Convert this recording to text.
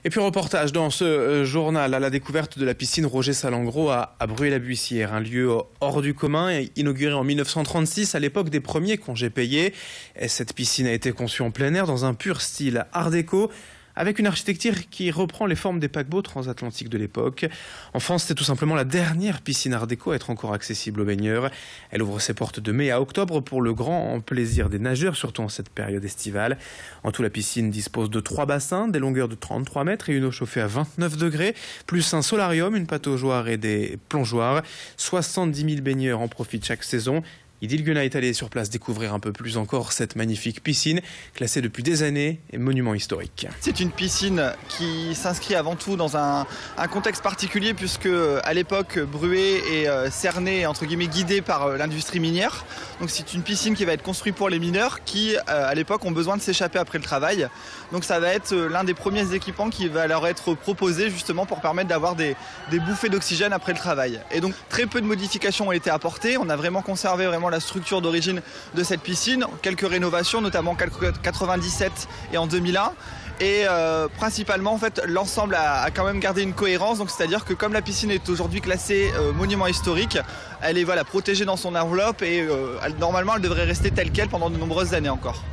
Et puis reportage dans ce journal à la découverte de la piscine Roger Salengro à Bruay-la-Buissière, un lieu hors du commun, inauguré en 1936 à l'époque des premiers congés payés. Et cette piscine a été conçue en plein air dans un pur style art déco, avec une architecture qui reprend les formes des paquebots transatlantiques de l'époque. En France, c'est tout simplement la dernière piscine art déco à être encore accessible aux baigneurs. Elle ouvre ses portes de mai à octobre pour le grand plaisir des nageurs, surtout en cette période estivale. En tout, la piscine dispose de 3 bassins, des longueurs de 33 mètres et une eau chauffée à 29 degrés, plus un solarium, une pataugeoire et des plongeoires. 70 000 baigneurs en profitent chaque saison. Idil Guna est allé sur place découvrir un peu plus encore cette magnifique piscine, classée depuis des années et monument historique. C'est une piscine qui s'inscrit avant tout dans un contexte particulier puisque à l'époque Bruay est cerné, entre guillemets guidé par l'industrie minière. Donc c'est une piscine qui va être construite pour les mineurs qui à l'époque ont besoin de s'échapper après le travail. Donc ça va être l'un des premiers équipements qui va leur être proposé justement pour permettre d'avoir des bouffées d'oxygène après le travail. Et donc très peu de modifications ont été apportées. On a vraiment conservé la structure d'origine de cette piscine, quelques rénovations, notamment en 1997 et en 2001. Et principalement, en fait, l'ensemble a quand même gardé une cohérence. Donc, c'est-à-dire que comme la piscine est aujourd'hui classée monument historique, elle est protégée dans son enveloppe et normalement, elle devrait rester telle quelle pendant de nombreuses années encore.